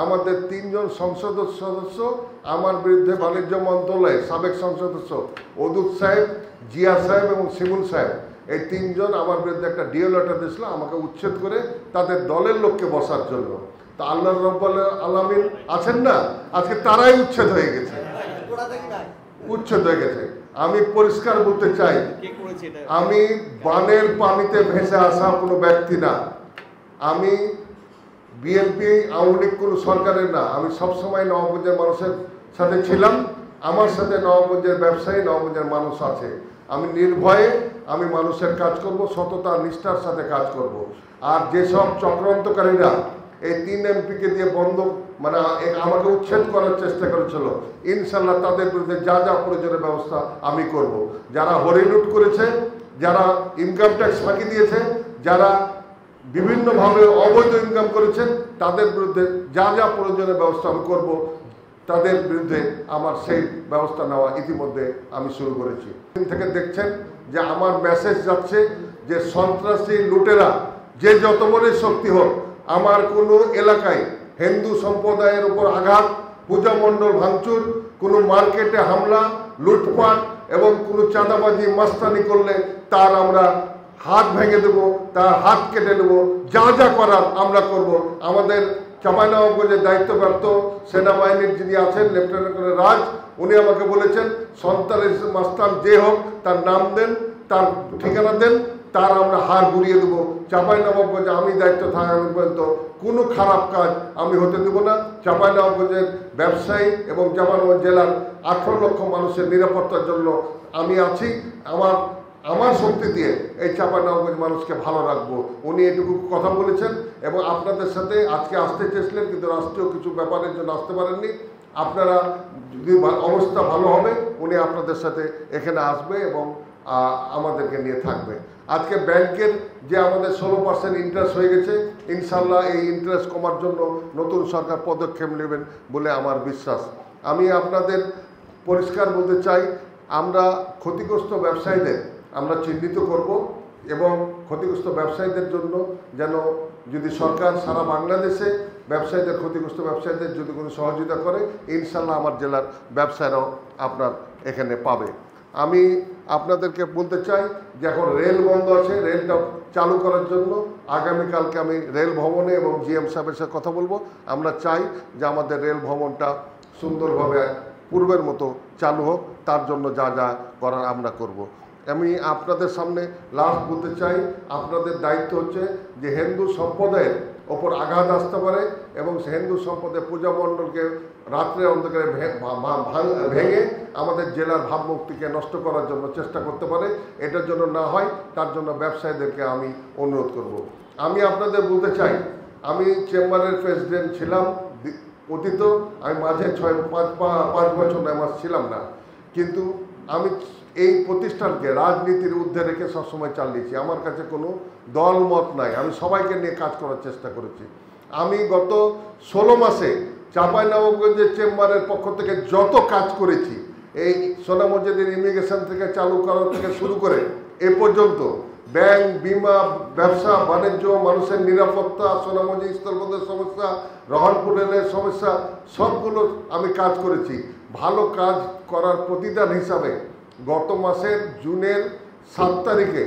আমাদের 3 জন সংসদ সদস্য আমার বিরুদ্ধে বাণিজ্য মন্ত্রণালয়ের সাবেক সংসদ সদস্য অদূত সাহেব, জিয়া সাহেব এবং শিমুল সাহেব, এই 3 জন আমার বিরুদ্ধে একটা ডিও লেটার দিয়েছিল আমাকে উচ্ছেদ করে তাদের দলের লোককে বসার জন্য। তা আল্লাহ রাব্বুল আলামিন আছেন না, আজকে তারাই উচ্ছেদ হয়ে গেছে, উচ্ছেদ হয়ে গেছে। আমি পরিষ্কার বলতে চাই, আমি বানের পানিতে ভেসে আসা কোনো ব্যক্তি না। আমি বিএনপি আওয়ামী লীগ কোনো সরকারের না। আমি সবসময় নবাবগঞ্জের মানুষের সাথে ছিলাম। আমার সাথে নবাবগঞ্জের ব্যবসায়ী, নবাবগঞ্জের মানুষ আছে। আমি নির্ভয়ে আমি মানুষের কাজ করব, সততা নিষ্ঠার সাথে কাজ করব। আর যেসব চক্রান্তকারীরা এই 3 এমপিকে দিয়ে বন্ধ মানে আমাকে উচ্ছেদ করার চেষ্টা করেছিল, ইনশাল্লাহ তাদের বিরুদ্ধে যা যা প্রয়োজনীয় ব্যবস্থা আমি করব। যারা হরিলুট করেছে, যারা ইনকাম ট্যাক্স ফাঁকি দিয়েছে, যারা বিভিন্নভাবে অবৈধ ইনকাম করেছেন, তাদের বিরুদ্ধে যা যা প্রয়োজনীয় ব্যবস্থা আমি করব। তাদের বিরুদ্ধে আমার সেই ব্যবস্থা নেওয়া ইতিমধ্যে আমি শুরু করেছি। দিন থেকে দেখছেন যে আমার মেসেজ যাচ্ছে যে সন্ত্রাসী লুটেরা যে যত বড়ই শক্তি হোক, আমার কোনো এলাকায় হিন্দু সম্প্রদায়ের উপর আঘাত, পূজা মণ্ডল ভাঙচুর, কোনো মার্কেটে হামলা, লুটপাট এবং কোনো চাঁদাবাজি মাস্তানি করলে তার আমরা হাত ভেঙে দেবো, তার হাত কেটে নেবো, যা যা করার আমরা করব। আমাদের চাঁপাইনবাবগঞ্জের দায়িত্বপ্রাপ্ত সেনাবাহিনীর যিনি আছেন লেফটেন্যান্ট কর্নেল রাজ, উনি আমাকে বলেছেন সন্ত্রাসী মাস্তান যে হোক তার নাম দেন, তার ঠিকানা দেন, তার আমরা হার ঘুরিয়ে দেবো। চাঁপাইনবাবগঞ্জে আমি দায়িত্ব থাকা পর্যন্ত কোনো খারাপ কাজ আমি হতে দেবো না। চাঁপাইনবাবগঞ্জের ব্যবসায়ী এবং চাঁপাইনবাবগঞ্জ জেলার 18 লক্ষ মানুষের নিরাপত্তার জন্য আমি আছি। আমার শক্তি দিয়ে এই চাঁপাইনবাবগঞ্জ মানুষকে ভালো রাখবো। উনি এটুকু কথা বলেছেন এবং আপনাদের সাথে আজকে আসতে চেয়েছিলেন, কিন্তু রাষ্ট্রীয় কিছু ব্যাপারের জন্য আসতে পারেননি। আপনারা যদি অবস্থা ভালো হবে, উনি আপনাদের সাথে এখানে আসবে এবং আমাদেরকে নিয়ে থাকবে। আজকে ব্যাংকের যে আমাদের 16% ইন্টারেস্ট হয়ে গেছে, ইনশাল্লাহ এই ইন্টারেস্ট কমার জন্য নতুন সরকার পদক্ষেপ নেবেন বলে আমার বিশ্বাস। আমি আপনাদের পরিষ্কার বলতে চাই, আমরা ক্ষতিগ্রস্ত ব্যবসায়ীদের আমরা চিহ্নিত করব এবং ক্ষতিগ্রস্ত ব্যবসায়ীদের জন্য যেন যদি সরকার সারা বাংলাদেশে ব্যবসায়ীদের, ক্ষতিগ্রস্ত ব্যবসায়ীদের যদি কোনো সহযোগিতা করে, ইনশাল্লাহ আমার জেলার ব্যবসায়ীরাও আপনার এখানে পাবে। আমি আপনাদেরকে বলতে চাই যে এখন রেল বন্ধ আছে, রেলটা চালু করার জন্য আগামীকালকে আমি রেল ভবনে এবং জিএম সাহেবের সাথে কথা বলবো। আমরা চাই যে আমাদের রেল ভবনটা সুন্দরভাবে পূর্বের মতো চালু হোক, তার জন্য যা যা করার আমরা করব। আমি আপনাদের সামনে লাস্ট বলতে চাই, আপনাদের দায়িত্ব হচ্ছে যে হিন্দু সম্প্রদায়ের ওপর আঘাত আসতে পারে এবং হিন্দু সম্প্রদায়ের পূজা মণ্ডলকে রাত্রে অন্ধকারে ভেঙে আমাদের জেলার ভাবমূর্তিকে নষ্ট করার জন্য চেষ্টা করতে পারে। এটার জন্য না হয়, তার জন্য ব্যবসায়ীদেরকে আমি অনুরোধ করব। আমি আপনাদের বলতে চাই, আমি চেম্বারের প্রেসিডেন্ট ছিলাম অতীত, আমি মাঝে 5 বছর 9 মাস ছিলাম না, কিন্তু আমি এই প্রতিষ্ঠানকে রাজনীতির ঊর্ধ্বে রেখে সবসময় চালিয়েছি। আমার কাছে কোনো দল মত নাই, আমি সবাইকে নিয়ে কাজ করার চেষ্টা করেছি। আমি গত 16 মাসে চাঁপাইনবাবগঞ্জের চেম্বারের পক্ষ থেকে যত কাজ করেছি, এই সোনা মসজিদের ইমিগ্রেশন থেকে চালু করার থেকে শুরু করে এ পর্যন্ত ব্যাংক, বিমা, ব্যবসা বাণিজ্য, মানুষের নিরাপত্তা, সোনা মসজিদ স্থলবন্দরের সমস্যা, রহনপুর রেলের সমস্যা, সবগুলো আমি কাজ করেছি। ভালো কাজ করার প্রতিদান হিসাবে গত মাসের জুনের 7 তারিখে